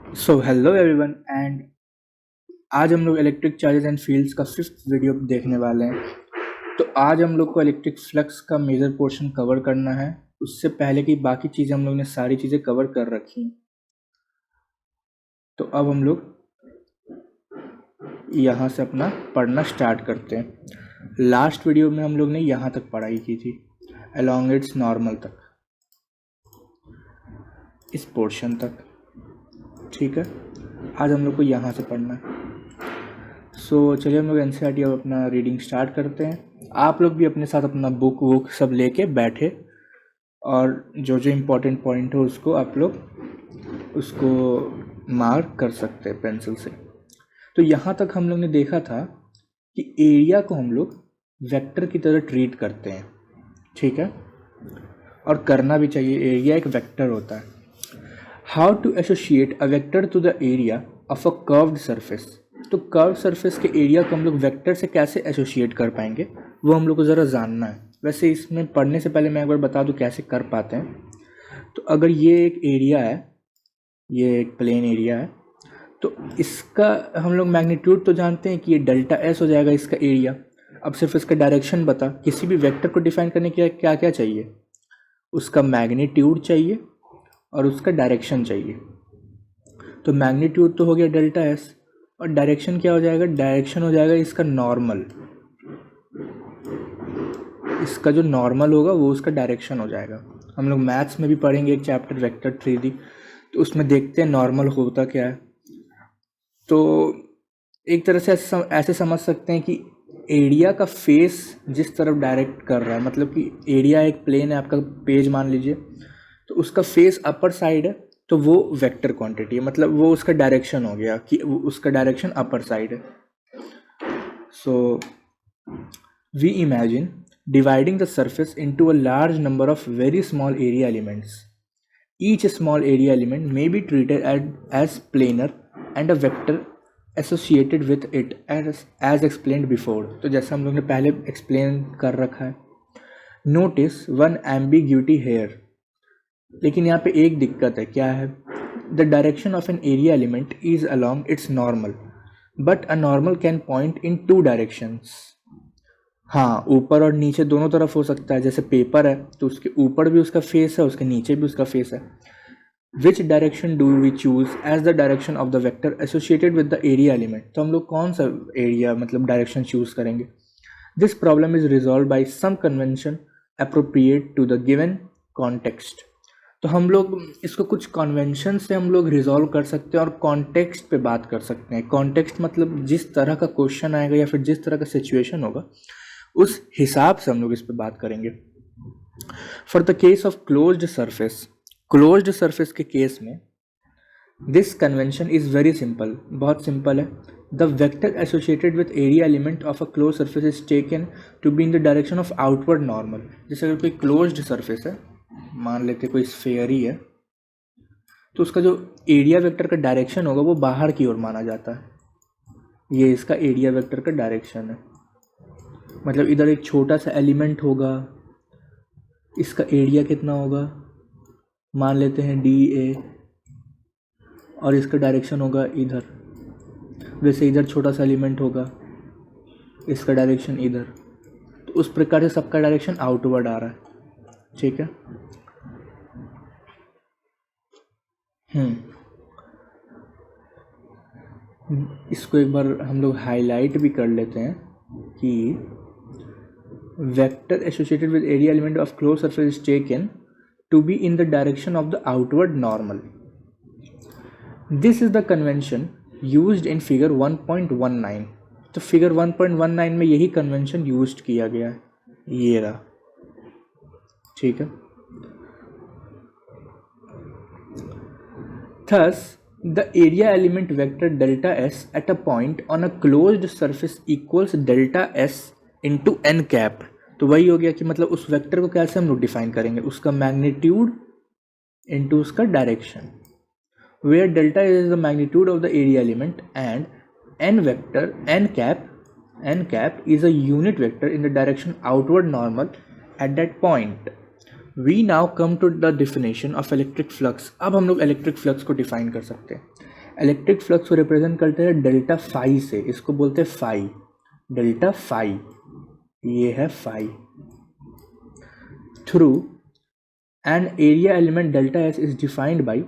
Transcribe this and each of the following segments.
So hello everyone and आज हम लोग इलेक्ट्रिक चार्जेस एंड फील्ड्स का फिफ्थ वीडियो देखने वाले हैं। तो आज हम लोग को इलेक्ट्रिक फ्लक्स का मेजर पोर्शन कवर करना है। उससे पहले की बाकी चीज़ें हम लोग ने सारी चीज़ें कवर कर रखी हैं। तो अब हम लोग यहाँ से अपना पढ़ना स्टार्ट करते हैं। लास्ट वीडियो में हम लोग ने यहाँ तक पढ़ाई की थी, अलॉन्ग इट्स नॉर्मल तक, इस पोर्शन तक। ठीक है, आज हम लोग को यहाँ से पढ़ना है। सो चलिए हम लोग एनसीईआरटी अब अपना रीडिंग स्टार्ट करते हैं। आप लोग भी अपने साथ अपना बुक वुक सब लेके बैठे और जो जो इम्पोर्टेंट पॉइंट हो उसको आप लोग उसको मार्क कर सकते हैं पेंसिल से। तो यहाँ तक हम लोग ने देखा था कि एरिया को हम लोग वेक्टर की तरह ट्रीट करते हैं। ठीक है, और करना भी चाहिए, एरिया एक वेक्टर होता है। How to associate a vector to the area of a curved surface. तो कर्व सरफेस के एरिया को हम लोग वेक्टर से कैसे एसोशिएट कर पाएंगे वो हम लोग को ज़रा जानना है। वैसे इसमें पढ़ने से पहले मैं एक बार बता दूं कैसे कर पाते हैं। तो अगर ये एक एरिया है, ये एक प्लेन एरिया है, तो इसका हम लोग मैग्नीट्यूड तो जानते हैं कि ये डेल्टा एस हो जाएगा इसका एरिया। अब सिर्फ इसका डायरेक्शन बता, किसी भी वेक्टर को डिफाइन करने के लिए क्या क्या चाहिए, उसका मैग्नीट्यूड चाहिए और उसका डायरेक्शन चाहिए। तो मैग्नीट्यूड तो हो गया डेल्टा एस, और डायरेक्शन क्या हो जाएगा, डायरेक्शन हो जाएगा इसका नॉर्मल। इसका जो नॉर्मल होगा वो उसका डायरेक्शन हो जाएगा। हम लोग मैथ्स में भी पढ़ेंगे एक चैप्टर वेक्टर थ्योरी, तो उसमें देखते हैं नॉर्मल होता क्या है। तो एक तरह से ऐसे समझ सकते हैं कि एरिया का फेस जिस तरफ डायरेक्ट कर रहा है, मतलब कि एरिया एक प्लेन है आपका, पेज मान लीजिए, तो उसका फेस अपर साइड है, तो वो वेक्टर क्वांटिटी है, मतलब वो उसका डायरेक्शन हो गया कि उसका डायरेक्शन अपर साइड है। So we imagine dividing the surface into a large number of very small area elements. Each small area element may be treated as planar and a vector associated with it as explained before. तो जैसा हम लोग ने पहले explain कर रखा है। Notice one ambiguity here. लेकिन यहाँ पे एक दिक्कत है, क्या है? The direction of an area element is along its normal, but a normal can point in two directions. हाँ, ऊपर और नीचे दोनों तरफ हो सकता है। जैसे पेपर है तो उसके ऊपर भी उसका फेस है, उसके नीचे भी उसका फेस है। Which direction do we choose as the direction of the vector associated with the area element. तो हम लोग कौन सा एरिया मतलब डायरेक्शन चूज करेंगे। This problem is resolve by some convention appropriate to the given context. तो हम लोग इसको कुछ कन्वेंशन से हम लोग रिजॉल्व कर सकते हैं और कॉन्टेक्स्ट पे बात कर सकते हैं। कॉन्टेक्स्ट मतलब जिस तरह का क्वेश्चन आएगा या फिर जिस तरह का सिचुएशन होगा उस हिसाब से हम लोग इस पे बात करेंगे। For the case of closed surface के केस में this convention is very simple, बहुत सिंपल है। The vector associated with area element of a close surface is taken to be in the direction of outward normal. जैसे अगर कोई closed surface है, मान लेते कोई स्फेयर ही है, तो उसका जो एरिया वेक्टर का डायरेक्शन होगा वो बाहर की ओर माना जाता है। ये इसका एरिया वेक्टर का डायरेक्शन है। मतलब इधर एक छोटा सा एलिमेंट होगा, इसका एरिया कितना होगा, मान लेते हैं डी ए, और इसका डायरेक्शन होगा इधर। वैसे इधर छोटा सा एलिमेंट होगा, इसका डायरेक्शन इधर। तो उस प्रकार से सबका डायरेक्शन आउटवर्ड आ रहा है। ठीक है, इसको एक बार हम लोग हाईलाइट भी कर लेते हैं कि vector associated with area element of closed surface is taken to be in the direction of the outward normal. This is the convention used in figure 1.19. तो फिगर 1.19 में यही कन्वेंशन यूज किया गया है, ये रहा। ठीक है, thus the area element vector delta s at a point on a closed surface equals delta s into n cap। तो वही हो गया कि मतलब उस वेक्टर को कैसे हम लोग डिफाइन करेंगे, उसका मैग्नीट्यूड इनटू उसका direction, where delta is the magnitude of the area element and n vector n cap is a unit vector in the direction outward normal at that point। We now come to the definition of electric flux. अब हम लोग electric flux को define कर सकते हैं। Electric flux को represent करते हैं डेल्टा फाई से, इसको बोलते हैं फाई, डेल्टा फाई, ये है phi, through an area element delta S is defined by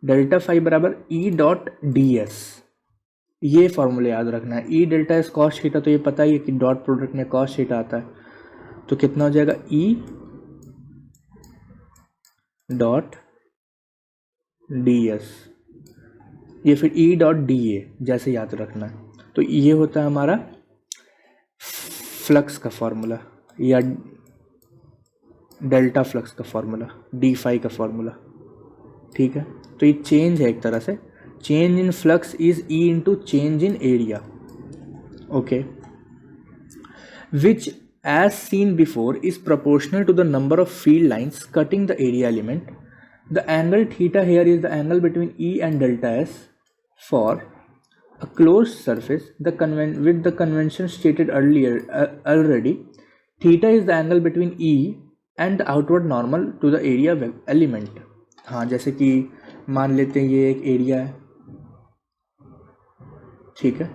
delta phi बराबर ई डॉट डी एस। ये फॉर्मूला याद रखना है, E delta S cos theta, तो ये पता ही है कि डॉट प्रोडक्ट में कॉस थीटा आता है, तो कितना हो जाएगा ई डॉट डी एस, ये फिर ई डॉट डी ए जैसे याद रखना है। तो ये होता है हमारा फ्लक्स का फॉर्मूला या डेल्टा फ्लक्स का फॉर्मूला, डी फाई का फॉर्मूला, ठीक है। तो ये चेंज है एक तरह से, change in flux is E into change in area, okay, which as seen before is proportional to the number of field lines cutting the area element. The angle theta here is the angle between E and delta S for a closed surface. With the convention stated earlier already, theta is the angle between E and the outward normal to the area element. हाँ, जैसे कि मान लेते हैं ये एक area है, ठीक है,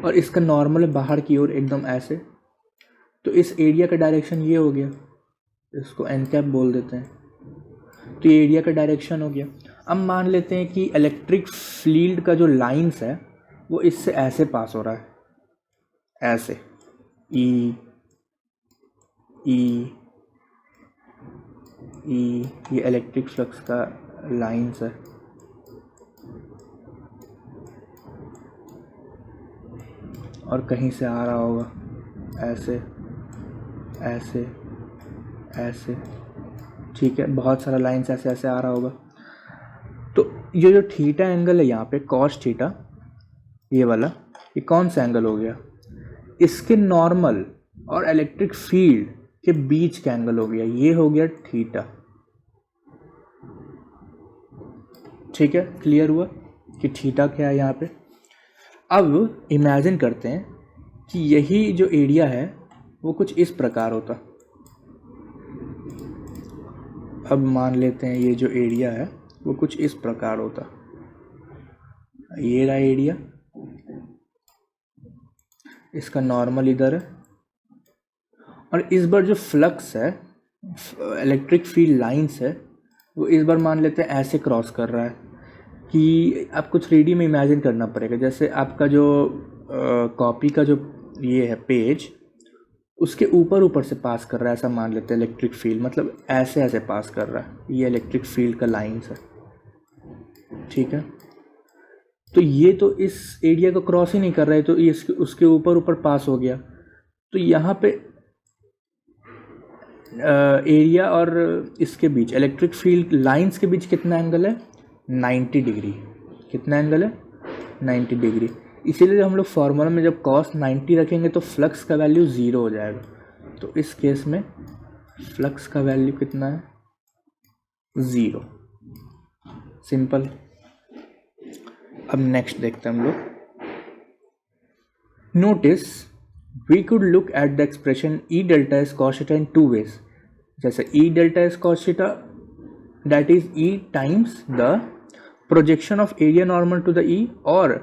और इसका नॉर्मल बाहर की ओर एकदम ऐसे, तो इस एरिया का डायरेक्शन ये हो गया, इसको एन कैप बोल देते हैं, तो ये एरिया का डायरेक्शन हो गया। अब मान लेते हैं कि इलेक्ट्रिक फील्ड का जो लाइंस है वो इससे ऐसे पास हो रहा है, ऐसे ई ई ई, ये इलेक्ट्रिक फ्लक्स का लाइंस है, और कहीं से आ रहा होगा ऐसे ऐसे ऐसे, ठीक है, बहुत सारा लाइन्स ऐसे ऐसे आ रहा होगा। तो ये जो थीटा एंगल है यहाँ पे कॉस थीटा, ये वाला, ये कौन सा एंगल हो गया, इसके नॉर्मल और इलेक्ट्रिक फील्ड के बीच का एंगल हो गया, ये हो गया थीटा, ठीक है, क्लियर हुआ कि थीटा क्या है यहाँ पे। अब इमेजिन करते हैं कि यही जो एरिया है वो कुछ इस प्रकार होता, अब मान लेते हैं ये जो एरिया है वो कुछ इस प्रकार होता, ये रहा एरिया, इसका नॉर्मल इधर है, और इस बार जो फ्लक्स है, इलेक्ट्रिक फील्ड लाइंस है, वो इस बार मान लेते हैं ऐसे क्रॉस कर रहा है, कि आपको 3D में इमेजिन करना पड़ेगा, जैसे आपका जो कॉपी का जो ये है पेज, उसके ऊपर से पास कर रहा है, ऐसा मान लेते हैं इलेक्ट्रिक फील्ड, मतलब ऐसे ऐसे पास कर रहा है, ये इलेक्ट्रिक फील्ड का लाइंस है, ठीक है। तो ये तो इस एरिया को क्रॉस ही नहीं कर रहा है, तो ये उसके ऊपर पास हो गया, तो यहाँ पे एरिया और इसके बीच, इलेक्ट्रिक फील्ड लाइंस के बीच कितना एंगल है, 90 डिग्री, कितना एंगल है, 90 डिग्री। इसीलिए जब हम लोग फॉर्मूला में जब cos 90 रखेंगे तो फ्लक्स का वैल्यू 0 हो जाएगा, तो इस केस में फ्लक्स का वैल्यू कितना है, 0, सिंपल। अब नेक्स्ट देखते हैं हम लोग, notice we could look at the expression E delta S cos theta in 2 ways, जैसे E delta S cos theta that is E times the projection of area normal to the E, or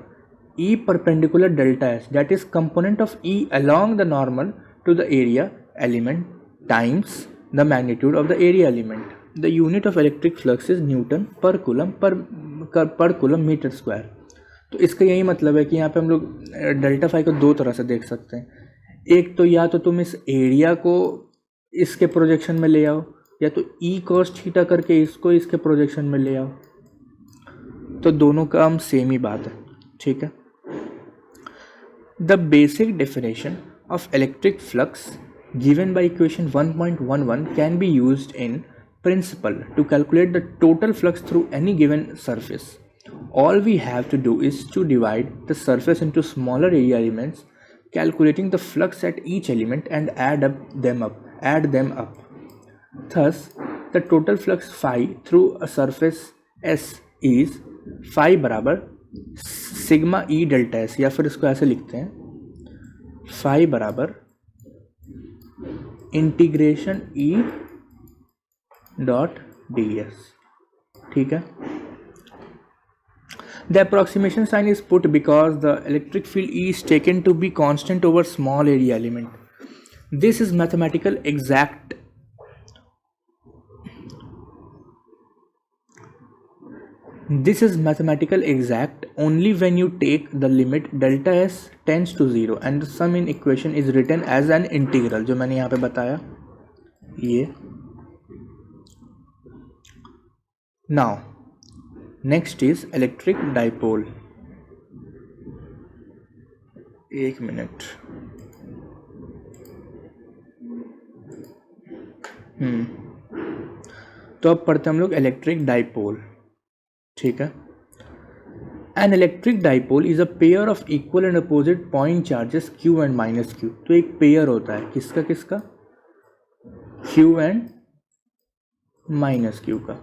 E perpendicular delta S, that is component of E along the normal to the area element times the magnitude of the area element. The unit of electric flux is Newton per coulomb meter square. तो इसका यही मतलब है कि यहाँ पे हम लोग डेल्टा फाई को दो तरह से देख सकते हैं, एक तो या तो तुम इस एरिया को इसके प्रोजेक्शन में ले आओ, या तो ई कॉस थीटा करके इसको इसके प्रोजेक्शन में ले आओ, तो दोनों का हम सेम ही बात है, ठीक है। The basic definition of electric flux given by equation 1.11 can be used in principle to calculate the total flux through any given surface. All we have to do is to divide the surface into smaller area elements, calculating the flux at each element and add them up. Thus, the total flux phi through a surface S is phi बराबर sigma E delta S, या फिर इसको ऐसे लिखते हैं phi बराबर integration E dot ds, ठीक है। The approximation sign is put because the electric field E is taken to be constant over small area element. This is mathematical exact. This is mathematical exact only when you take the limit delta s tends to 0 and the sum in equation is written as an integral, जो मैंने यहाँ पे बताया ये. Now next is electric dipole. एक minute. तो अब पढ़ते हैं हम लोग इलेक्ट्रिक डाइपोल. ठीक है. An electric dipole is a pair of equal and opposite point charges q and minus q. तो एक पेयर होता है किसका किसका, q एंड माइनस q का,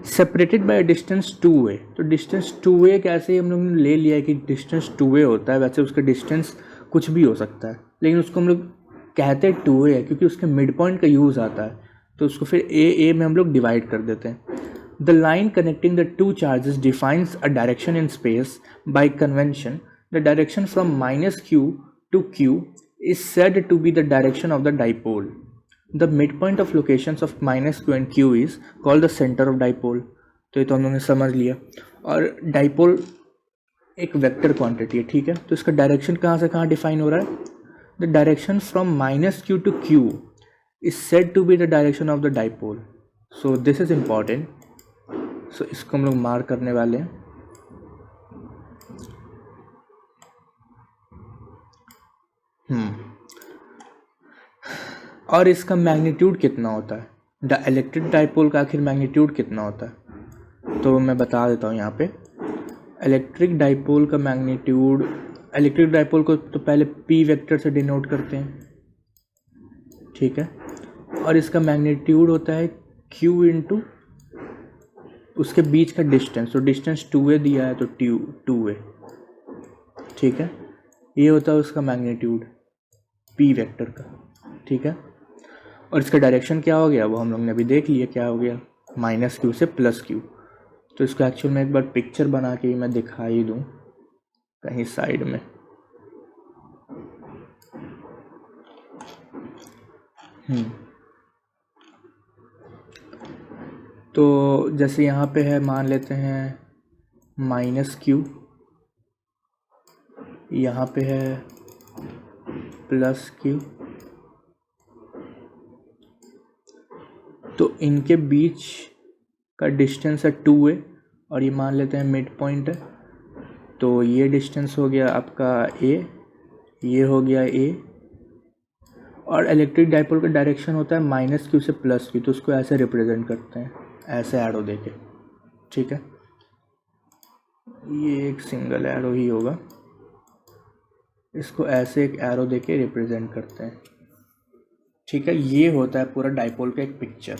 सेपरेटेड बाय डिस्टेंस 2a. तो डिस्टेंस 2a कैसे ही हम लोग ने ले लिया है कि डिस्टेंस 2a होता है, वैसे उसका डिस्टेंस कुछ भी हो सकता है, लेकिन उसको हम लोग कहते हैं 2a है क्योंकि उसके मिड पॉइंट का यूज़ आता है, तो उसको फिर a में हम लोग डिवाइड कर देते हैं. The line connecting the two charges defines a direction in space by convention. The direction from minus q to q is said to be the direction of the dipole. The midpoint of locations of minus q and q is called the center of dipole. तो ये तो हम लोगों ने समझ लिया. और dipole एक वेक्टर क्वांटिटी है, ठीक है. तो इसका डायरेक्शन कहाँ से कहाँ डिफाइन हो रहा है. The direction from minus q to q is said to be the direction of the dipole. So this is important. So इसको हम लोग मार्क करने वाले हैं. और इसका मैग्नीट्यूड कितना होता है, द इलेक्ट्रिक डाइपोल का आखिर मैग्नीट्यूड कितना होता है, तो मैं बता देता हूँ यहाँ पे. इलेक्ट्रिक डाइपोल का मैग्नीट्यूड, इलेक्ट्रिक डाइपोल को तो पहले p वेक्टर से डिनोट करते हैं, ठीक है. और इसका मैग्नीट्यूड होता है q इंटू उसके बीच का डिस्टेंस. तो डिस्टेंस 2a दिया है तो 2a, ठीक है. ये होता है उसका मैग्नीट्यूड p वेक्टर का, ठीक है. और इसका डायरेक्शन क्या हो गया वो हम लोग ने अभी देख लिया, क्या हो गया, माइनस q से प्लस q. तो इसको एक्चुअल में एक बार पिक्चर बना के मैं दिखा ही दूँ कहीं साइड में. तो जैसे यहाँ पे है, मान लेते हैं माइनस q, यहाँ पे है प्लस q. तो इनके बीच का डिस्टेंस है 2a और ये मान लेते हैं मिड पॉइंट है. तो ये डिस्टेंस हो गया आपका a, ये हो गया a. और इलेक्ट्रिक डाइपोल का डायरेक्शन होता है माइनस q से प्लस q. तो उसको ऐसे रिप्रेजेंट करते हैं, ऐसे एरो देके, ठीक है. ये एक सिंगल एरो ही होगा, इसको ऐसे एक एरो देके रिप्रेजेंट करते हैं, ठीक है. ये होता है पूरा डाइपोल का एक पिक्चर,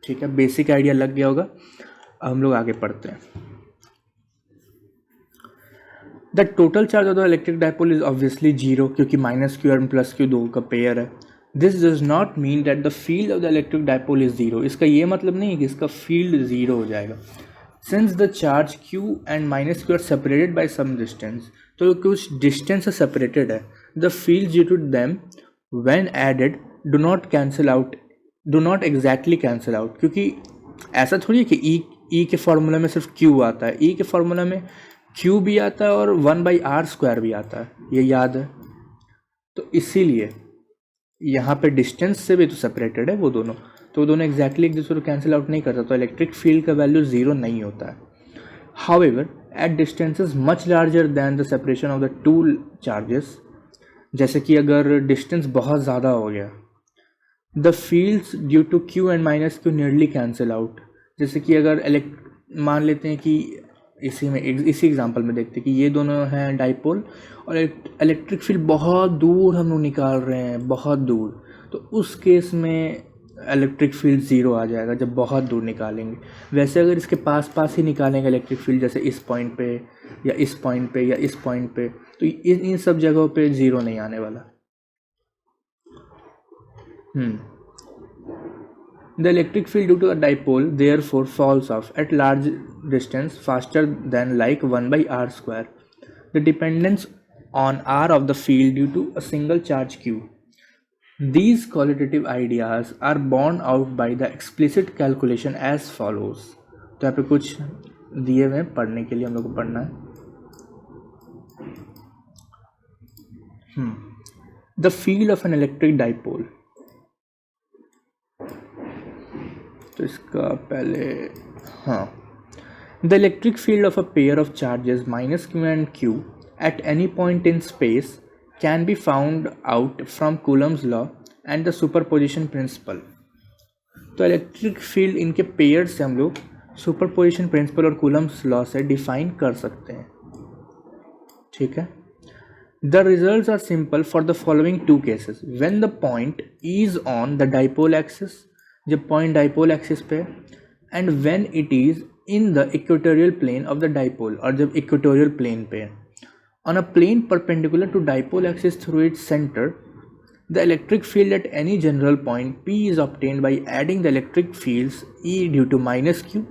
ठीक है. बेसिक आइडिया लग गया होगा. अब हम लोग आगे पढ़ते हैं. The total charge of the electric dipole is obviously zero क्योंकि माइनस क्यू और प्लस क्यू दो का पेयर है. This does not mean that the field of the electric dipole is zero. इसका ये मतलब नहीं है कि इसका फील्ड जीरो हो जाएगा. Since the charge q and minus q are separated by some distance, तो कुछ डिस्टेंस से सेपरेटेड है. The field due to them when added do not cancel out, do not exactly cancel out. क्योंकि ऐसा थोड़ी है कि ई के फार्मूला में सिर्फ q आता है, ई के फार्मूला में q भी आता है और 1/r² भी आता है, ये याद है. तो इसीलिए यहाँ पे डिस्टेंस से भी तो सेपरेटेड है वो दोनों, तो दोनों एग्जैक्टली एक दूसरे को कैंसिल आउट नहीं करता. तो इलेक्ट्रिक फील्ड का वैल्यू जीरो नहीं होता है. However at distances much larger than the separation of the two charges, जैसे कि अगर डिस्टेंस बहुत ज़्यादा हो गया, the fields due to q and minus q nearly cancel out. जैसे कि अगर मान लेते हैं कि इसी एग्जांपल में देखते हैं कि ये दोनों हैं डाइपोल और इलेक्ट्रिक फील्ड बहुत दूर हम लोग निकाल रहे हैं, बहुत दूर. तो उस केस में इलेक्ट्रिक फील्ड ज़ीरो आ जाएगा जब बहुत दूर निकालेंगे. वैसे अगर इसके पास पास ही निकालेंगे इलेक्ट्रिक फील्ड, जैसे इस पॉइंट पे या इस पॉइंट पे या इस पॉइंट पे, तो इन सब जगहों पे ज़ीरो नहीं आने वाला. The electric field due to a dipole therefore falls off at large distance faster than like 1 by r square. The dependence on r of the field due to a single charge q. These qualitative ideas are borne out by the explicit calculation as follows. तो यहाँ पे कुछ दिए हुए हैं पढ़ने के लिए, हम लोग को पढ़ना है. The field of an electric dipole. तो इसका पहले The electric field of a pair of charges minus q and q at any point in space can be found out from Coulomb's law and the superposition principle. तो electric field इनके pair से हम लोग superposition principle और Coulomb's law से define कर सकते हैं. ठीक है. The results are simple for the following two cases. When the point is on the dipole axis, जब point dipole axis पे, and when it is in the equatorial plane of the dipole, और जब equatorial plane पे. On a plane perpendicular to dipole axis through its center, the electric field at any general point P is obtained by adding the electric fields E due to minus Q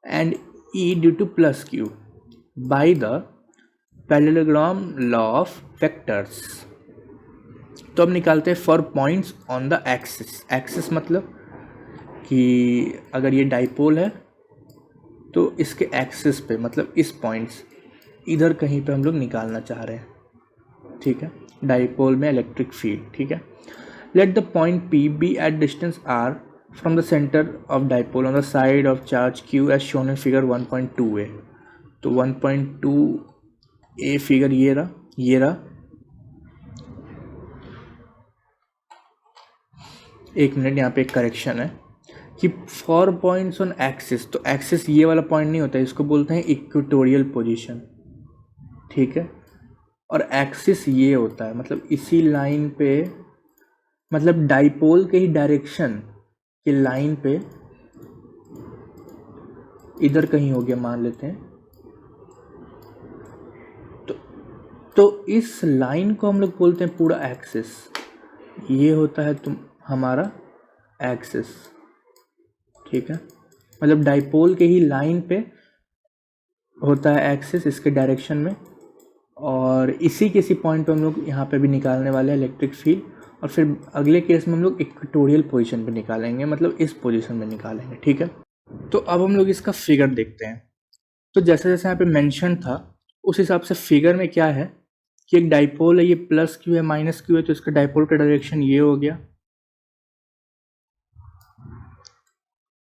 and E due to plus Q by the parallelogram law of vectors. तो अब निकालते हैं for points on the axis. Axis मतलब कि अगर ये dipole है तो इसके एक्सिस पे, मतलब इस पॉइंट्स इधर कहीं पे हम लोग निकालना चाह रहे हैं. ठीक है. डाइपोल में इलेक्ट्रिक फील्ड. ठीक है. Let the point P be at distance r from the centre of dipole on the side of charge Q as shown in figure 1.2a. तो 1.2a फिगर ये रहा. एक मिनट, यहाँ पे एक करेक्शन है कि फॉर पॉइंट्स ऑन एक्सिस, तो एक्सिस ये वाला पॉइंट नहीं होता है, इसको बोलते हैं इक्वेटोरियल पोजीशन. ठीक है. और एक्सिस ये होता है, मतलब इसी लाइन पे, मतलब डाइपोल के ही डायरेक्शन के लाइन पे इधर कहीं हो गया मान लेते हैं. तो इस लाइन को हम लोग बोलते हैं पूरा एक्सिस. ये होता है हमारा एक्सिस. ठीक है. मतलब डाइपोल के ही लाइन पे होता है एक्सिस इसके डायरेक्शन में, और इसी किसी पॉइंट पे हम लोग यहाँ पे भी निकालने वाले हैं इलेक्ट्रिक फील्ड, और फिर अगले केस में हम लोग इक्वेटोरियल पोजीशन पे निकालेंगे, मतलब इस पोजीशन में निकालेंगे. ठीक है. तो अब हम लोग इसका फिगर देखते हैं. तो जैसे जैसे यहाँ पे मेंशन था उस हिसाब से फिगर में क्या है कि एक डाइपोल है, ये प्लस क्यू है माइनस क्यू है, तो इसका डाइपोल का डायरेक्शन ये हो गया,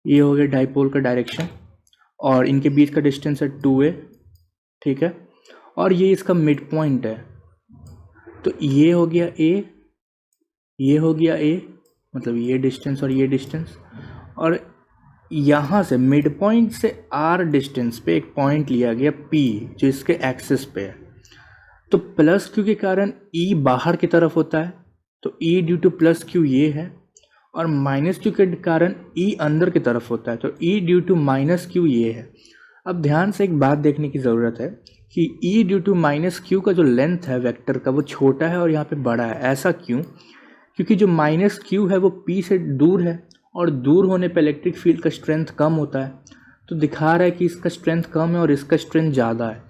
ये हो गया डाइपोल का डायरेक्शन, और इनके बीच का डिस्टेंस है 2a. ठीक है. और ये इसका मिड पॉइंट है, तो ये हो गया a, ये हो गया a, मतलब ये डिस्टेंस और ये डिस्टेंस, और यहाँ से मिड पॉइंट से r डिस्टेंस पे एक पॉइंट लिया गया p जो इसके एक्सिस पे है. तो प्लस क्यू के कारण E बाहर की तरफ होता है, तो E due to plus Q ये है, और माइनस क्यू के कारण E अंदर की तरफ होता है, तो E due to minus q ये है. अब ध्यान से एक बात देखने की ज़रूरत है कि E due to minus q का जो लेंथ है वेक्टर का वो छोटा है और यहाँ पे बड़ा है. ऐसा क्यों? क्योंकि जो माइनस क्यू है वो P से दूर है, और दूर होने पे इलेक्ट्रिक फील्ड का स्ट्रेंथ कम होता है. तो दिखा रहा है कि इसका स्ट्रेंथ कम है और इसका स्ट्रेंथ ज़्यादा है,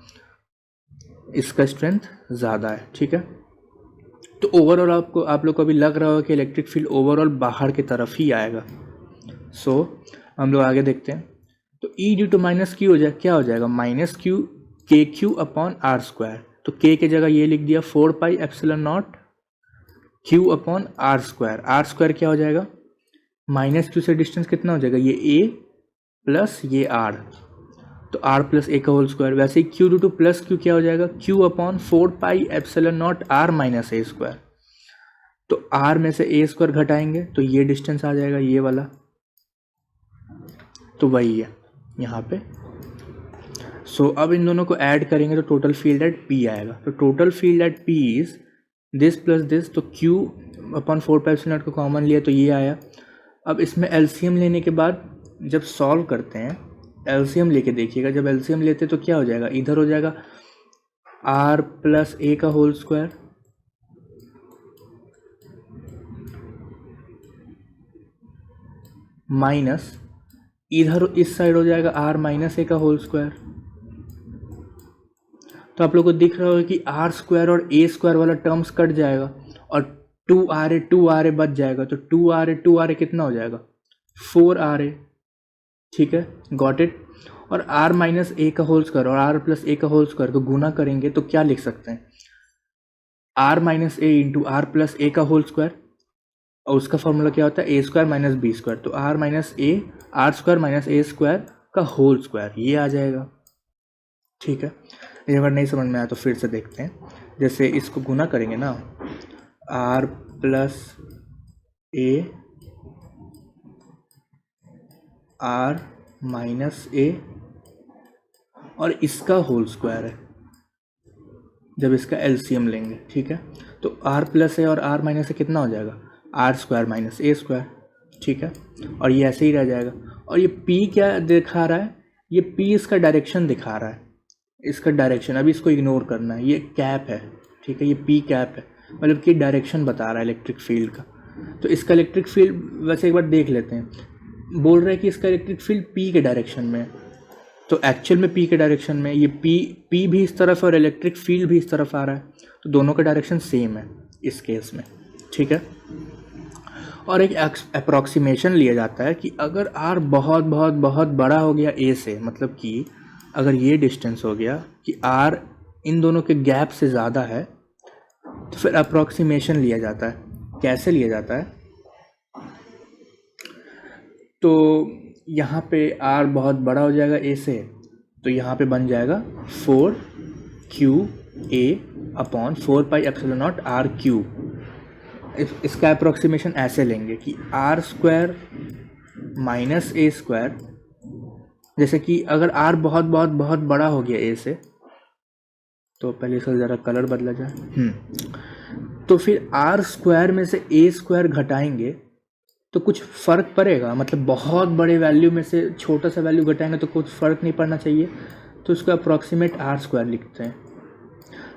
इसका स्ट्रेंथ ज़्यादा है. ठीक है. तो ओवरऑल आप लोग को अभी लग रहा होगा कि इलेक्ट्रिक फील्ड ओवरऑल बाहर की तरफ ही आएगा. सो हम लोग आगे देखते हैं. तो E due to minus q हो जाए, क्या हो जाएगा, माइनस क्यू के क्यू अपॉन आर स्क्वायर. तो k की जगह ये लिख दिया 4 pi epsilon nought q upon r square. R square क्या हो जाएगा, माइनस क्यू से डिस्टेंस कितना हो जाएगा, ये a प्लस ये r, तो r प्लस a का होल स्क्वायर. वैसे ही q due to plus Q क्या हो जाएगा, q upon 4 pi epsilon not r minus a square. तो r में से a स्क्वायर घटाएंगे तो ये डिस्टेंस आ जाएगा, ये वाला, तो वही है यहाँ पे. सो अब इन दोनों को ऐड करेंगे तो टोटल फील्ड एट P आएगा. तो total field at P is this plus this, तो q upon 4 pi epsilon not को कॉमन लिया तो ये आया. अब इसमें एलसीएम लेने के बाद जब सॉल्व करते हैं, एलसीएम लेके देखिएगा, जब एलसीएम लेते तो क्या हो जाएगा, इधर हो जाएगा r प्लस a का होल स्क्वायर, माइनस इधर इस साइड हो जाएगा आर माइनस ए का होल स्क्वायर। तो आप लोग को दिख रहा होगा कि आर स्क्वायर और ए स्क्वायर वाला टर्म्स कट जाएगा और 2RA बच जाएगा। तो 2RA कितना हो जाएगा 4RA। ठीक है, गॉट इट। और आर माइनस ए का होल स्क्वायर और आर प्लस ए का होल स्क्वायर को गुना करेंगे तो क्या लिख सकते हैं, R minus A into R plus A का होल स्क्वायर, और उसका फॉर्मूला क्या होता है A square minus B square. तो R minus A R square minus A square का होल स्क्वायर ये आ जाएगा। ठीक है, ये अगर नहीं समझ में आया तो फिर से देखते हैं। जैसे इसको गुना करेंगे ना, R plus A R minus A और इसका होल स्क्वायर है, जब इसका एलसीएम लेंगे। ठीक है, तो आर प्लस ए और आर माइनस ए कितना हो जाएगा आर स्क्वायर माइनस ए स्क्वायर। ठीक है, और ये ऐसे ही रह जाएगा। और ये पी क्या दिखा रहा है, ये पी इसका डायरेक्शन दिखा रहा है, इसका डायरेक्शन। अभी इसको इग्नोर करना है, ये कैप है। ठीक है, ये पी कैप है, मतलब कि डायरेक्शन बता रहा है इलेक्ट्रिक फील्ड का। तो इसका इलेक्ट्रिक फील्ड वैसे एक बार देख लेते हैं। बोल रहा है कि इसका इलेक्ट्रिक फील्ड पी के डायरेक्शन में है, तो एक्चुअल में पी के डायरेक्शन में ये पी भी इस तरफ है और इलेक्ट्रिक फील्ड भी इस तरफ आ रहा है, तो दोनों का डायरेक्शन सेम है इस केस में। ठीक है, और एक अप्रॉक्सीमेशन लिया जाता है कि अगर आर बहुत बहुत बहुत बड़ा हो गया ए से, मतलब कि अगर ये डिस्टेंस हो गया कि आर इन दोनों के गैप से ज़्यादा है, तो फिर अप्रॉक्सीमेशन लिया जाता है। कैसे लिया जाता है, तो यहाँ पे आर बहुत बड़ा हो जाएगा ए से, तो यहाँ पे बन जाएगा 4QA अपॉन 4πε0 RQ। इसका अप्रॉक्सीमेशन ऐसे लेंगे कि आर स्क्वायर माइनस ए स्क्वायर, जैसे कि अगर आर बहुत बहुत बहुत बड़ा हो गया ए से, तो पहले इसका ज़रा कलर बदला जाए। तो फिर आर स्क्वायर में से ए स्क्वायर घटाएंगे तो कुछ फ़र्क पड़ेगा, मतलब बहुत बड़े वैल्यू में से छोटा सा वैल्यू घटाएंगे तो कुछ फ़र्क नहीं पड़ना चाहिए, तो इसका अप्रॉक्सीमेट आर स्क्वायर लिखते हैं।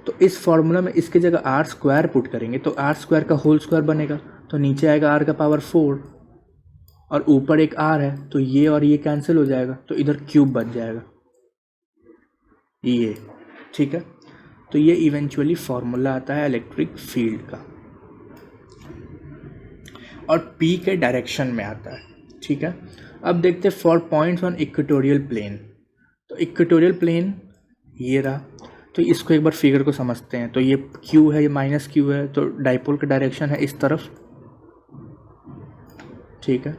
तो इस फॉर्मूला में इसकी जगह आर स्क्वायर पुट करेंगे तो आर स्क्वायर का होल स्क्वायर बनेगा, तो नीचे आएगा आर का पावर 4 और ऊपर एक आर है, तो ये और ये कैंसिल हो जाएगा, तो इधर क्यूब बन जाएगा ये। ठीक है, तो ये इवेंचुअली फॉर्मूला आता है इलेक्ट्रिक फील्ड का और P के डायरेक्शन में आता है। ठीक है, अब देखते हैं for points on equatorial plane. तो इक्वेटोरियल प्लेन ये रहा, तो इसको एक बार फिगर को समझते हैं। तो ये Q है, ये माइनस Q है, तो डाइपोल का डायरेक्शन है इस तरफ। ठीक है,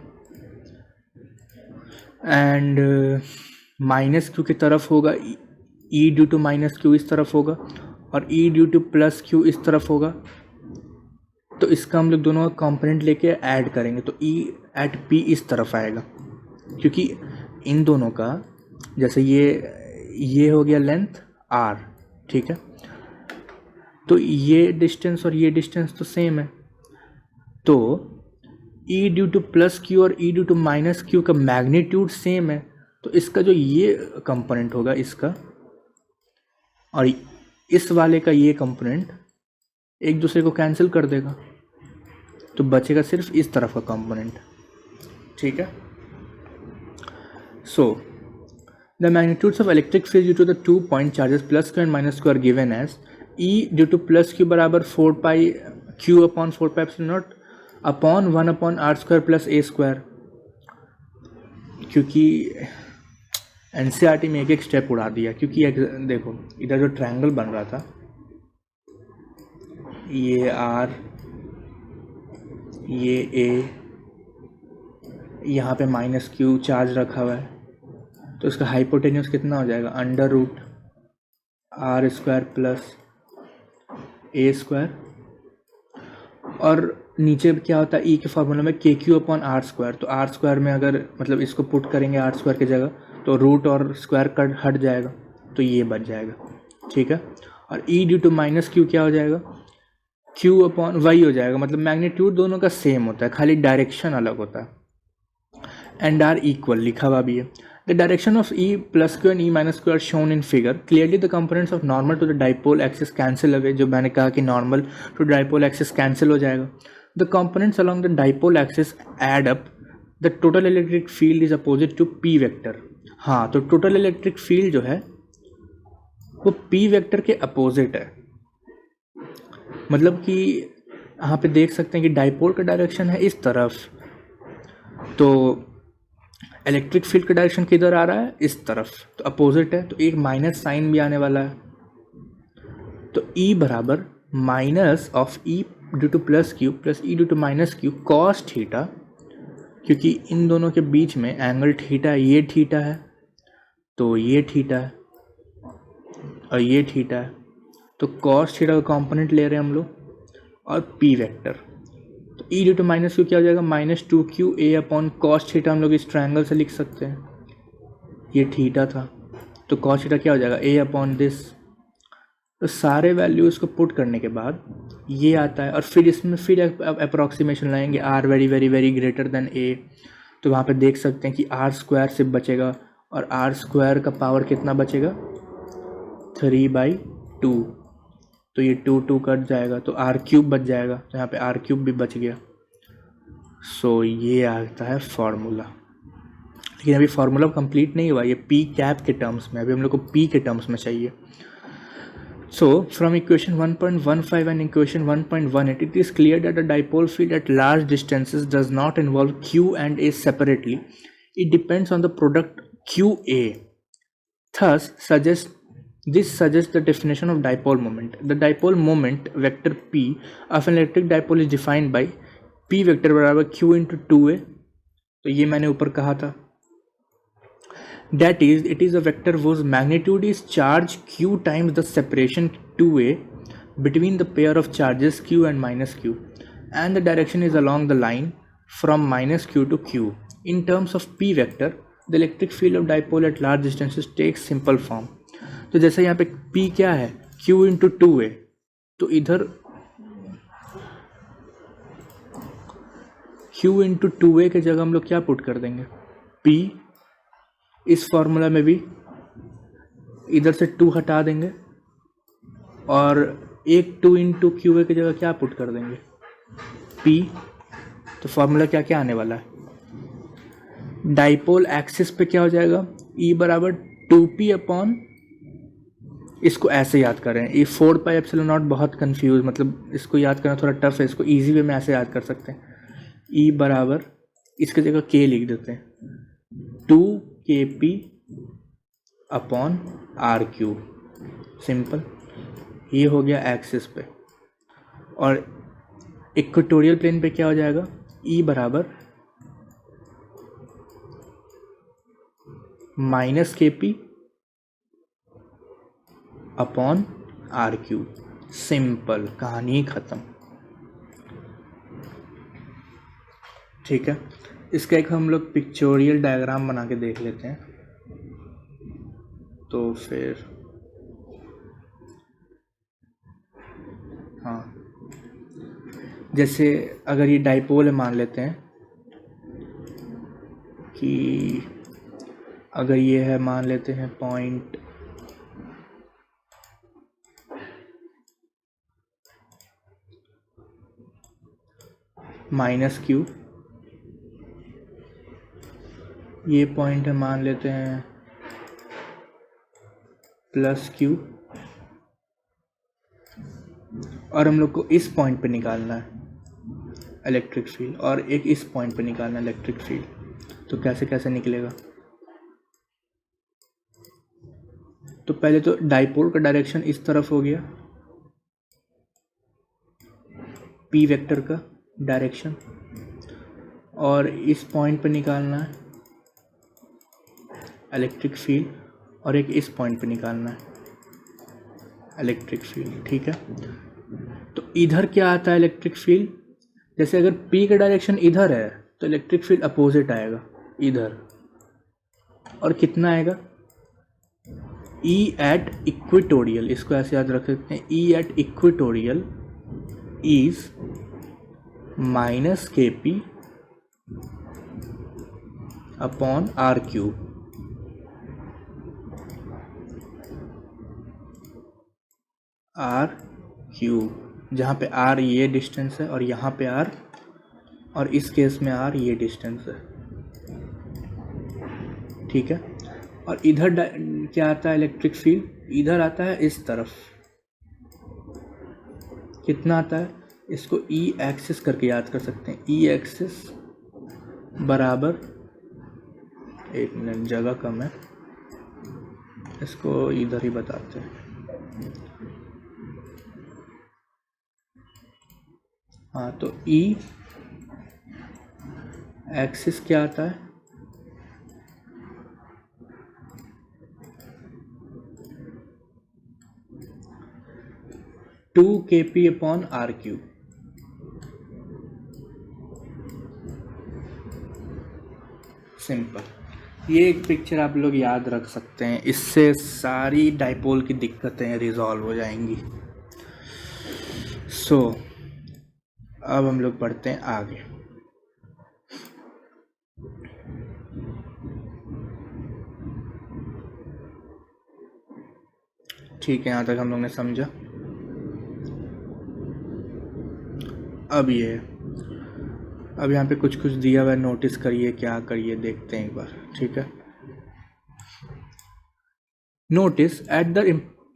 एंड माइनस Q की तरफ होगा E due to minus Q इस तरफ होगा और E due to plus Q इस तरफ होगा। तो इसका हम लोग दोनों का कंपोनेंट लेके ऐड करेंगे, तो E एट P इस तरफ आएगा, क्योंकि इन दोनों का जैसे ये हो गया लेंथ R। ठीक है, तो ये डिस्टेंस और ये डिस्टेंस तो सेम है, तो E due to plus Q और E due to minus Q का मैग्नीट्यूड सेम है, तो इसका जो ये कंपोनेंट होगा इसका और इस वाले का ये कंपोनेंट एक दूसरे को कैंसिल कर देगा, तो बचेगा सिर्फ इस तरफ का कंपोनेंट। ठीक है, so the magnitudes of electric field due to the 2 point charges plus Q and minus Q are given as E due to plus Q बराबर 4πQ upon 4πε0 upon 1 upon R square plus A square. क्योंकि NCERT में एक step उड़ा दिया, क्योंकि देखो इधर जो ट्रायंगल बन रहा था, ये R, ये A, यहाँ पे माइनस Q चार्ज रखा हुआ है, तो इसका हाइपोटेन्यूस कितना हो जाएगा under root R square plus A square. और नीचे क्या होता है E के फार्मूला में KQ अपॉन R स्क्वायर, तो R स्क्वायर में अगर मतलब इसको पुट करेंगे R स्क्वायर की जगह, तो रूट और स्क्वायर कट हट जाएगा, तो ये बच जाएगा। ठीक है, और E due to minus Q क्या हो जाएगा Q अपॉन वही हो जाएगा, मतलब मैग्नीट्यूड दोनों का सेम होता है, खाली डायरेक्शन अलग होता है। एंड आर इक्वल लिखा हुआ भी है। The direction of E plus Q and E minus Q are shown in figure. Clearly the components of normal to the dipole axis cancel away, जो मैंने कहा कि normal to dipole axis cancel हो जाएगा। The components along the dipole axis add up the total electric field is opposite to P vector. हाँ, तो total electric field जो है वो पी वेक्टर के अपोजिट है। मतलब कि यहाँ पे देख सकते हैं कि डाइपोल का डायरेक्शन है इस तरफ, तो इलेक्ट्रिक फील्ड का डायरेक्शन किधर आ रहा है, इस तरफ, तो अपोजिट है, तो एक माइनस साइन भी आने वाला है। तो E बराबर minus of E due to plus q plus E due to minus q cos theta, क्योंकि इन दोनों के बीच में एंगल थीटा, ये थीटा है, तो ये थीटा है और ये थीटा है, तो कॉस थीटा का कॉम्पोनेंट ले रहे हैं हम लोग, और पी वेक्टर, तो E due to minus q क्या हो जाएगा, -2QA अपॉन कॉस थीटा। हम लोग इस ट्रायंगल से लिख सकते हैं, ये थीटा था, तो कॉस थीटा क्या हो जाएगा, A अपॉन दिस। तो सारे वैल्यूज़ को पुट करने के बाद ये आता है, और फिर इसमें फिर अप्रॉक्सीमेशन लाएंगे, R very very very greater than A, तो वहाँ पे देख सकते हैं कि R स्क्वायर सिर्फ बचेगा, और R स्क्वायर का पावर कितना बचेगा, 3/2, तो ये 2 कट जाएगा, तो R क्यूब बच जाएगा, तो यहाँ पे R क्यूब भी बच गया। सो ये आता है फॉर्मूला। लेकिन अभी फार्मूला कंप्लीट नहीं हुआ, ये पी कैप के टर्म्स में, अभी हम लोग को पी के टर्म्स में चाहिए। So, from equation 1.15 and equation 1.18, it is clear that a dipole field at large distances does not involve Q and A separately. It depends on the product QA. Thus, this suggests the definition of dipole moment. The dipole moment vector P of an electric dipole is defined by P vector बराबर Q into 2A. तो ये मैंने ऊपर कहा था, that is, it is a vector whose magnitude is charge q times the separation 2a between the pair of charges q and minus q, and the direction is along the line from minus q to q. In terms of p vector, the electric field of dipole at large distances takes simple form. तो जैसे यहाँ पे p क्या है, q into 2a, तो इधर q into 2a के जगह हम लोग क्या पुट कर देंगे, p, इस फॉर्मूला में भी इधर से 2 हटा देंगे, और एक 2 इंटू क्यू ए की जगह क्या पुट कर देंगे, P। तो फॉर्मूला क्या क्या आने वाला है, डाइपोल एक्सिस पे क्या हो जाएगा, E बराबर 2P अपॉन, इसको ऐसे याद करें, ये 4πε0 बहुत कंफ्यूज, मतलब इसको याद करना थोड़ा टफ है, इसको इजी वे में ऐसे याद कर सकते हैं, E बराबर, इसकी जगह K लिख देते हैं, 2KP upon R cube, simple. ये हो गया एक्सिस पे, और इक्वेटोरियल प्लेन पे क्या हो जाएगा, E बराबर -KP upon R cube, simple, कहानी ख़त्म। ठीक है, इसका एक हम लोग पिक्चोरियल डायग्राम बना के देख लेते हैं, तो फिर हाँ, जैसे अगर ये डाइपोल है, मान लेते हैं कि अगर ये है, मान लेते हैं पॉइंट -Q, ये पॉइंट है, मान लेते हैं +Q, और हम लोग को इस पॉइंट पे निकालना है इलेक्ट्रिक फील्ड, और एक इस पॉइंट पे निकालना है इलेक्ट्रिक फील्ड। तो कैसे कैसे निकलेगा, तो पहले तो डाइपोल का डायरेक्शन इस तरफ हो गया, पी वेक्टर का डायरेक्शन, और इस पॉइंट पे निकालना है इलेक्ट्रिक फील्ड, और एक इस पॉइंट पे निकालना है इलेक्ट्रिक फील्ड। ठीक है, तो इधर क्या आता है इलेक्ट्रिक फील्ड, जैसे अगर P का डायरेक्शन इधर है तो इलेक्ट्रिक फील्ड अपोजिट आएगा इधर, और कितना आएगा, E एट इक्वेटोरियल, इसको ऐसे याद रख सकते हैं, E at equatorial is -KP upon R cube. R cube, जहाँ पे R ये डिस्टेंस है, और यहाँ पे R, और इस केस में R ये डिस्टेंस है, ठीक है। और इधर क्या आता है इलेक्ट्रिक फील्ड, इधर आता है इस तरफ, कितना आता है, इसको ई एक्सिस करके याद कर सकते हैं। ई एक्सिस बराबर, एक मिनट जगह कम है, इसको इधर ही बताते हैं। हाँ, तो ई एक्सिस क्या आता है, two k P upon r cube. Simple, ये एक पिक्चर आप लोग याद रख सकते हैं, इससे सारी डाइपोल की दिक्कतें रिजॉल्व हो जाएंगी। सो अब हम लोग बढ़ते हैं आगे। ठीक है, यहाँ तक हम लोग ने समझा। अब यहाँ पे कुछ कुछ दिया हुआ है, नोटिस करिए, क्या करिए देखते हैं एक बार, ठीक है। Notice at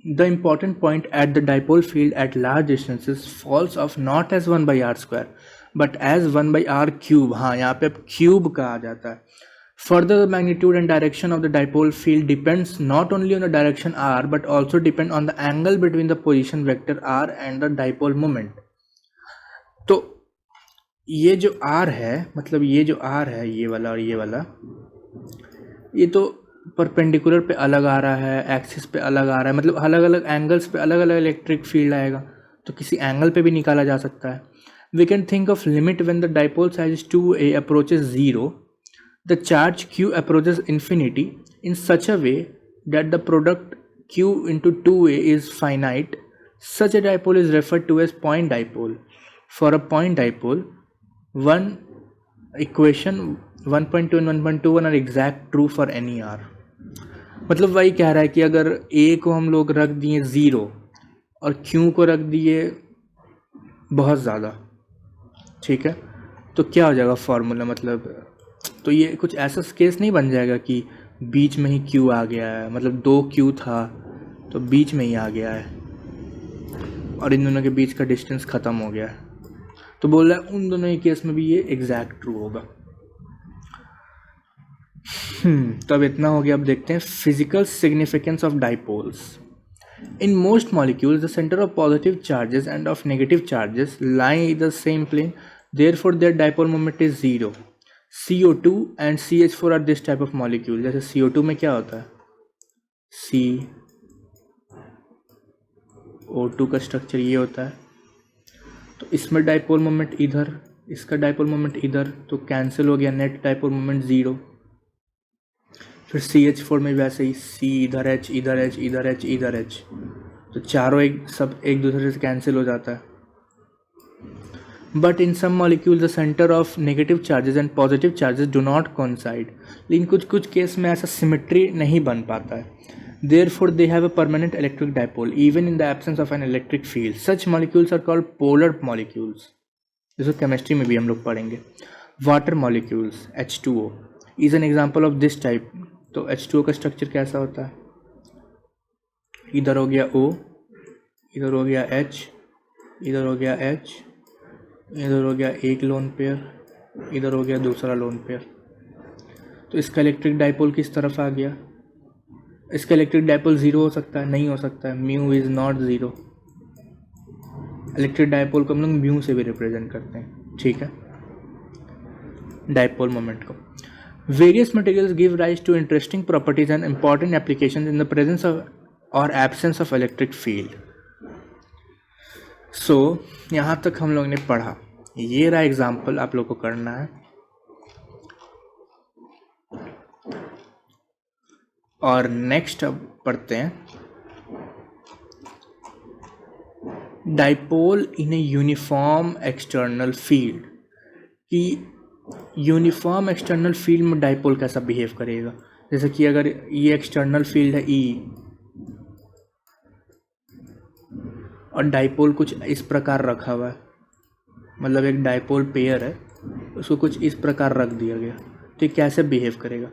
the important point at the dipole field at large distances falls off not as 1 by r square but as 1 by r cube। हाँ, यहाँ पे अब क्यूब का आ जाता है। Further, the magnitude and direction of the dipole field depends not only on the direction r but also depend on the angle between the position vector r and the dipole moment। तो ये जो r है, मतलब ये जो r है, ये वाला और ये वाला, ये तो परपेंडिकुलर पे अलग आ रहा है, एक्सिस पे अलग आ रहा है, मतलब अलग अलग एंगल्स पे अलग अलग इलेक्ट्रिक फील्ड आएगा, तो किसी एंगल पे भी निकाला जा सकता है। We can think of limit when the dipole size 2a approaches 0, the charge q approaches infinity in such a way that the product q into 2a is finite. Such a dipole is referred to as point dipole. For a point dipole, one equation 1.2 and 1.21 are exact true for any r। मतलब वही कह रहा है कि अगर a को हम लोग रख दिए 0 और q को रख दिए बहुत ज़्यादा, ठीक है, तो क्या हो जाएगा फॉर्मूला, मतलब तो ये कुछ ऐसा केस नहीं बन जाएगा कि बीच में ही क्यू आ गया है, मतलब 2 क्यू था तो बीच में ही आ गया है और इन दोनों के बीच का डिस्टेंस ख़त्म हो गया है। तो बोल रहा है उन दोनों ही केस में भी ये एग्जैक्ट ट्रू होगा। तो अब इतना हो गया। अब देखते हैं physical significance of dipoles. In most molecules, the center of positive charges and of negative charges lie in the same plane, therefore their dipole moment is 0. CO2 and CH4 are this type of molecule। जैसे CO2 में क्या होता है, CO2 का structure ये होता है, तो इसमें डाइपोल मोमेंट इधर, इसका डाइपोल मोमेंट इधर, तो कैंसिल हो गया, नेट डाइपोल मोमेंट 0। फिर CH4 में वैसे ही, C इधर H इधर H इधर H इधर H, तो चारों सब एक दूसरे से कैंसिल हो जाता है। But in some molecule the centre of negative charges and positive charges do not coincide. लेकिन कुछ केस में ऐसा सिमेट्री नहीं बन पाता है। Therefore they have a permanent electric dipole even in the absence of an electric field. Such molecules are called polar molecules, जिसको chemistry में भी हम लोग पढ़ेंगे। Water molecules H2O is an example of this type. तो H2O का structure कैसा होता है, इधर हो गया O, इधर हो गया H, इधर हो गया H, इधर हो गया एक लोन पेयर, इधर हो गया दूसरा लोन पेयर। तो इसका इलेक्ट्रिक डाइपोल किस तरफ आ गया, इसका इलेक्ट्रिक डाइपोल 0 हो सकता है, नहीं हो सकता है, mu is not 0। Electric dipole को हम लोग म्यू से भी रिप्रेजेंट करते हैं, ठीक है, डाइपोल मोमेंट को। Various materials give rise to interesting properties and important applications in the presence of or absence of electric field. So, यहाँ तक हम लोग ने पढ़ा, ये रहा एग्जाम्पल आप लोग को करना है। और नेक्स्ट अब पढ़ते हैं dipole in a uniform external field, कि यूनिफॉर्म एक्सटर्नल फील्ड में डाइपोल कैसा बिहेव करेगा। जैसे कि अगर ये एक्सटर्नल फील्ड है E और डाइपोल कुछ इस प्रकार रखा हुआ है, मतलब एक डाइपोल पेयर है, उसको कुछ इस प्रकार रख दिया गया, तो ये कैसे बिहेव करेगा।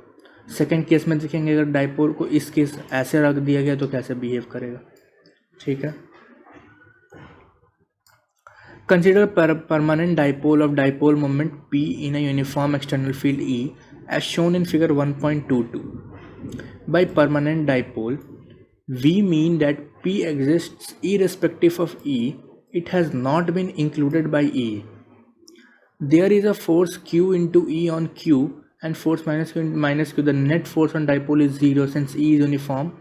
सेकंड केस में देखेंगे अगर डाइपोल को इस केस ऐसे रख दिया गया तो कैसे बिहेव करेगा, ठीक है। Consider permanent dipole of dipole moment P in a uniform external field E as shown in figure 1.22. By permanent dipole, we mean that P exists irrespective of E. It has not been included by E. There is a force Q into E on Q and force minus Q. The net force on dipole is 0 since E is uniform.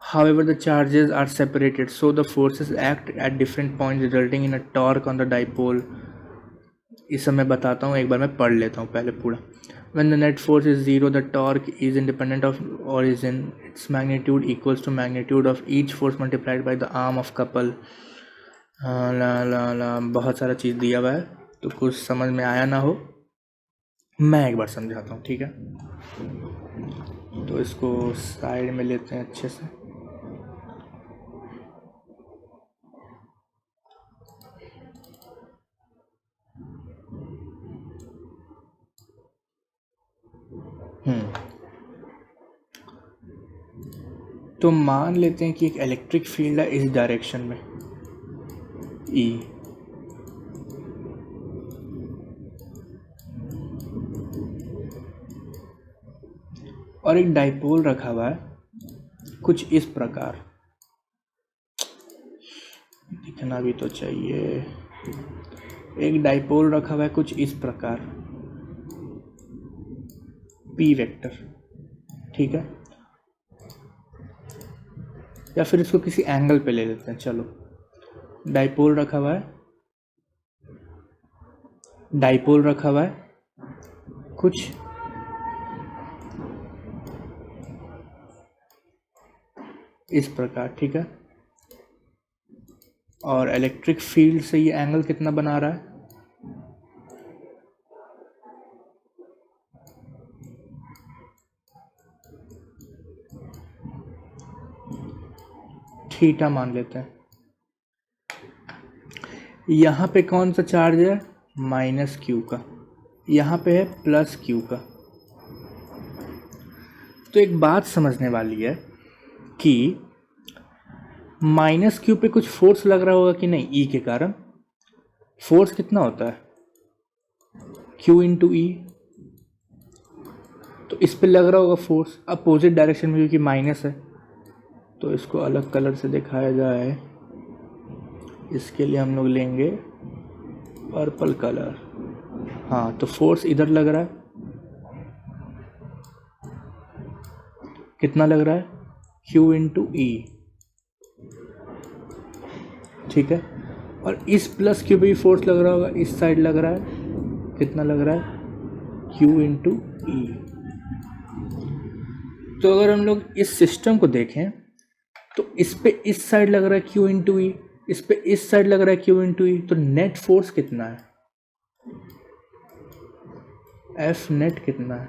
However, the charges are separated, so the forces act at different points, resulting in a torque on the dipole. इस सब मैं बताता हूँ, एक बार मैं पढ़ लेता हूँ पहले पूरा. When the net force is 0, the torque is independent of origin. Its magnitude equals to magnitude of each force multiplied by the arm of couple. बहुत सारा चीज़ दिया हुआ है, तो कुछ समझ में आया ना हो मैं एक बार समझाता हूँ, ठीक है। तो इसको साइड में लेते हैं अच्छे से। तो मान लेते हैं कि एक इलेक्ट्रिक फील्ड है इस डायरेक्शन में E, और एक डाइपोल रखा हुआ है कुछ इस प्रकार, दिखना भी तो चाहिए। एक डाइपोल रखा हुआ है कुछ इस प्रकार P वेक्टर, ठीक है। या फिर इसको किसी एंगल पे ले लेते हैं, चलो। डाइपोल रखा हुआ है, डाइपोल रखा हुआ है कुछ इस प्रकार, ठीक है। और इलेक्ट्रिक फील्ड से ये एंगल कितना बना रहा है, थीटा मान लेते हैं। यहाँ पे कौन सा चार्ज है, माइनस क्यू का, यहाँ पे है प्लस क्यू का। तो एक बात समझने वाली है कि माइनस क्यू पे कुछ फोर्स लग रहा होगा कि नहीं, ई के कारण। फोर्स कितना होता है, क्यू इंटू ई। तो इस पे लग रहा होगा फोर्स अपोजिट डायरेक्शन में, क्योंकि माइनस है। तो इसको अलग कलर से दिखाया जाए, इसके लिए हम लोग लेंगे पर्पल कलर। हाँ, तो फोर्स इधर लग रहा है, कितना लग रहा है, Q इंटू ई, ठीक है। और इस प्लस Q पे भी फोर्स लग रहा होगा, इस साइड लग रहा है, कितना लग रहा है, Q इंटू ई। तो अगर हम लोग इस सिस्टम को देखें तो इस पे इस साइड लग रहा है Q इंटू ई, इस पे इस साइड लग रहा है Q इंटू ई। तो नेट फोर्स कितना है, F नेट कितना है,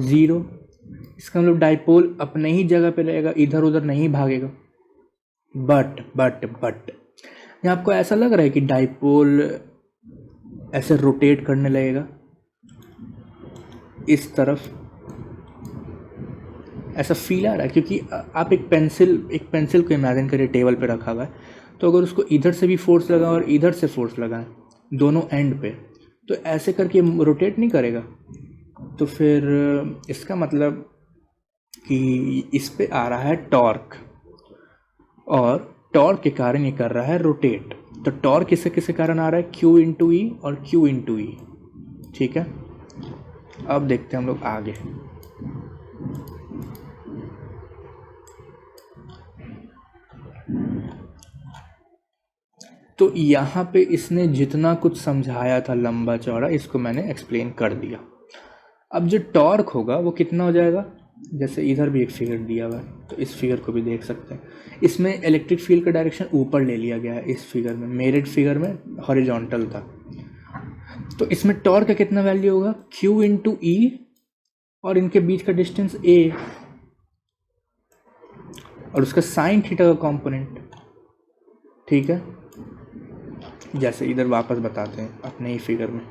0। इसका मतलब डाइपोल अपने ही जगह पे रहेगा, इधर उधर नहीं भागेगा। बट यहाँ आपको ऐसा लग रहा है कि डाइपोल ऐसे रोटेट करने लगेगा इस तरफ, ऐसा फील आ रहा है। क्योंकि आप एक पेंसिल को इमेजिन करिए, टेबल पे रखा हुआ है। तो अगर उसको इधर से भी फोर्स लगाएं और इधर से फोर्स लगाएं दोनों एंड पे, तो ऐसे करके रोटेट नहीं करेगा। तो फिर इसका मतलब कि इस पे आ रहा है टॉर्क, और टॉर्क के कारण ये कर रहा है रोटेट। तो टॉर्क किसके कारण आ रहा है, Q इंटू ई और Q इंटू ई, ठीक है। अब देखते हैं हम लोग आगे। तो यहाँ पे इसने जितना कुछ समझाया था लंबा चौड़ा, इसको मैंने एक्सप्लेन कर दिया। अब जो टॉर्क होगा वो कितना हो जाएगा, जैसे इधर भी एक फिगर दिया हुआ है, तो इस फिगर को भी देख सकते हैं। इसमें इलेक्ट्रिक फील्ड का डायरेक्शन ऊपर ले लिया गया है, इस फिगर में, मेरिट फिगर में हॉरिजॉन्टल था। तो इसमें टॉर्क का कितना वैल्यू होगा, Q इंटू ई, और इनके बीच का डिस्टेंस A, और उसका साइन थीटा का कॉम्पोनेंट, ठीक है। जैसे इधर वापस बताते हैं अपने ही फिगर में,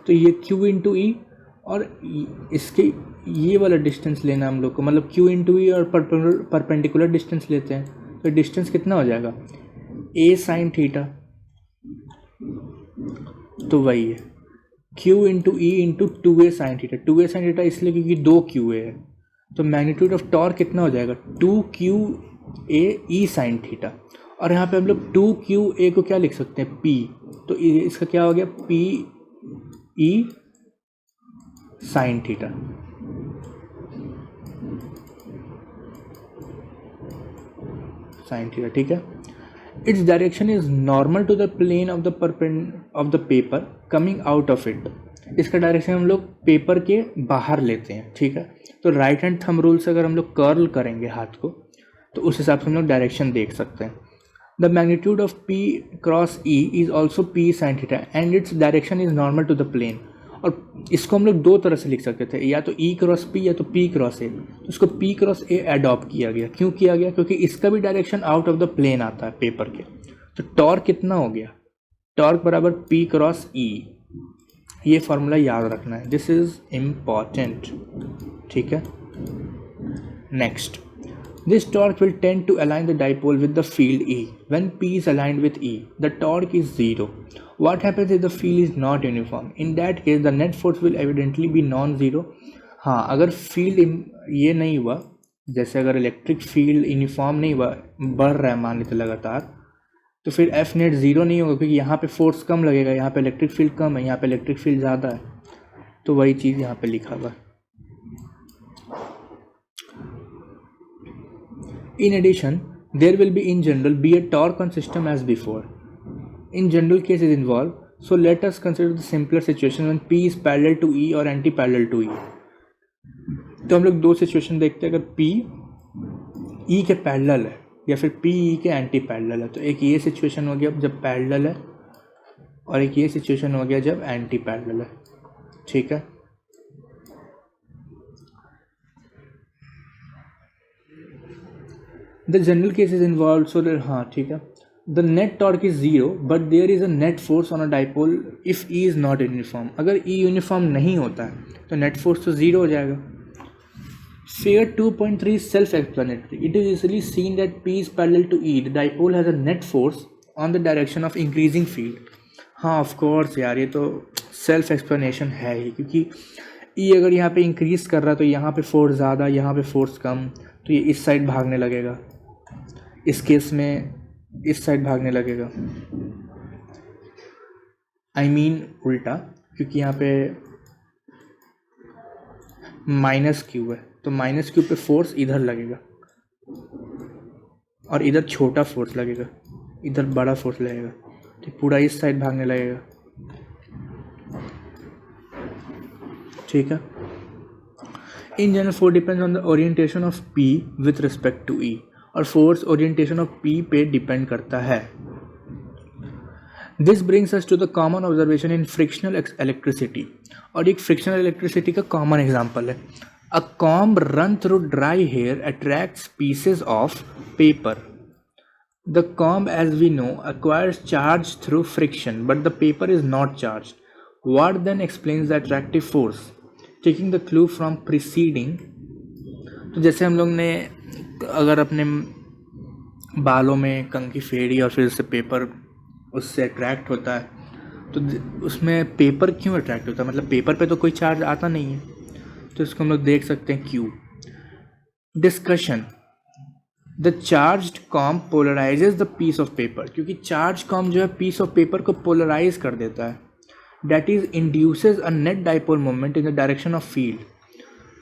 तो ये Q इंटू ई और इसके ये वाला डिस्टेंस लेना हम लोग को, मतलब क्यू इंटू ई और परपेंडिकुलर डिस्टेंस लेते हैं तो डिस्टेंस कितना हो जाएगा, ए साइन थीटा। तो वही है q into E into two a sine theta. Two a sine theta इसलिए क्योंकि दो क्यू ए है, तो मैग्नीट्यूड ऑफ टॉर्क कितना हो जाएगा, two q a E sine theta. और यहाँ पे हम लोग टू क्यू ए को क्या लिख सकते हैं, पी, तो इसका क्या हो गया, P E sine theta. Sine theta, ठीक है। Its direction is normal to the plane of the paper coming out of it. इसका डायरेक्शन हम लोग पेपर के बाहर लेते हैं, ठीक है। तो राइट हैंड थंब रूल से अगर हम लोग कर्ल करेंगे हाथ को तो उस हिसाब से हम लोग डायरेक्शन देख सकते हैं। The magnitude of P cross E is also P sine theta and its direction is normal to the plane. और इसको हम लोग दो तरह से लिख सकते थे, या तो ई क्रॉस पी या तो पी क्रॉस ए। तो इसको पी क्रॉस ए अडॉप्ट किया गया। क्यों किया गया, क्योंकि इसका भी direction out of the plane आता है पेपर के। तो टॉर्क कितना हो गया, टॉर्क बराबर पी क्रॉस ई। ये फॉर्मूला याद रखना है, दिस इज इम्पॉर्टेंट, ठीक है। Next, this torque will tend to align the dipole with the field E. When P is aligned with E, the torque is zero. What happens if the field is not uniform? In that case, the net force will evidently be non-zero. हाँ, अगर field ये नहीं हुआ, जैसे अगर electric field uniform नहीं हुआ, बढ़ रहा है मान लेते लगातार, तो फिर एफ नेट ज़ीरो नहीं होगा, क्योंकि यहाँ पे फोर्स कम लगेगा, यहाँ पे इलेक्ट्रिक फील्ड कम है, यहाँ पे इलेक्ट्रिक फील्ड ज़्यादा है। तो वही चीज़ यहाँ पे लिखा हुआ है। In addition, there will be in general be a torque on system as before. In general cases involved, so let us consider the simpler situation when P is parallel to E or anti-parallel to E. तो हम लोग दो situation देखते हैं, अगर P E के parallel है या फिर P E के एंटी पैरेलल है। तो एक ये सिचुएशन हो गया जब पैरेलल है, और एक ये सिचुएशन हो गया जब एंटी पैरेलल है, ठीक है। The general cases involved, so that हाँ ठीक है, the net torque is zero but there is a net force on a dipole if E is not uniform. अगर E यूनिफॉर्म नहीं होता है तो नेट फोर्स तो ज़ीरो हो जाएगा। Figure 2.3 is self-explanatory. It is easily seen that P is parallel to E. The dipole has a net force on the direction of increasing field. हाँ of course यार, ये तो सेल्फ एक्सप्लेनेशन है ही, क्योंकि E अगर यहाँ पे इंक्रीज कर रहा है तो यहाँ पे फोर्स ज़्यादा, यहाँ पे फोर्स कम, तो ये इस साइड भागने लगेगा, इस केस में इस साइड भागने लगेगा, आई मीन उल्टा, क्योंकि यहाँ पे माइनस क्यू है, तो माइनस क्यू पे फोर्स इधर लगेगा और इधर छोटा फोर्स लगेगा, इधर बड़ा फोर्स लगेगा, तो पूरा इस साइड भागने लगेगा, ठीक है। In general force depends on the orientation of P with respect to E, और फोर्स ओरिएंटेशन ऑफ पी पे डिपेंड करता है। This brings us to the common observation in frictional electricity, और एक फ्रिक्शनल इलेक्ट्रिसिटी का कॉमन एग्जांपल है। A comb run through dry hair attracts pieces of paper. The comb as we know acquires charge through friction but the paper is not charge. What then explains the attractive force? Taking the clue from preceding, तो जैसे हम लोग ने अगर अपने बालों में कंघी फेरी और फिर उससे पेपर उससे अट्रैक्ट होता है, तो उसमें पेपर क्यों अट्रैक्ट होता है, मतलब पेपर पे तो कोई चार्ज आता नहीं है, तो इसको हम लोग देख सकते हैं Q. Discussion, the charged comb polarises the piece of paper, क्योंकि चार्ज कॉम्ब जो है पीस ऑफ पेपर को पोलराइज कर देता है, that is induces a net dipole moment in the direction of field.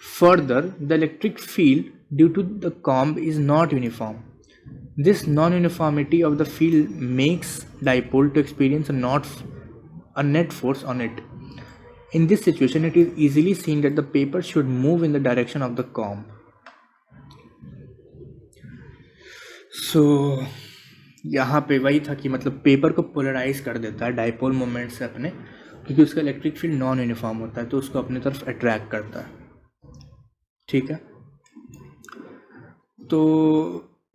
Further, the electric field due to the comb is not uniform. This non-uniformity of the field makes dipole to experience a net force on it. In this situation, it is easily seen that the paper should move in the direction of the comb. So, यहाँ पे वही था कि मतलब paper को polarise कर देता है डाइपोल मोमेंट से अपने, क्योंकि उसका इलेक्ट्रिक फील्ड नॉन यूनिफॉर्म होता है, तो उसको अपनी तरफ अट्रैक्ट करता है, ठीक है। तो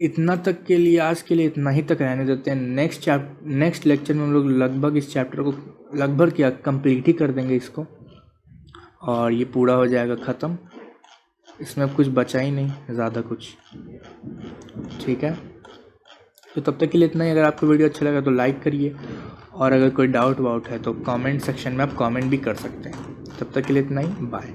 इतना तक के लिए आज के लिए इतना ही तक रहने देते हैं। नेक्स्ट लेक्चर में हम लोग लगभग इस चैप्टर को लगभग क्या कंप्लीट ही कर देंगे इसको। और ये पूरा हो जाएगा ख़त्म। इसमें अब कुछ बचा ही नहीं ज़्यादा कुछ। ठीक है, तो तब तक के लिए इतना ही। अगर आपको वीडियो अच्छा लगा तो लाइक करिए, और अगर कोई डाउट वाउट है तो कमेंट सेक्शन में आप कमेंट भी कर सकते हैं। तब तक के लिए इतना ही, बाय।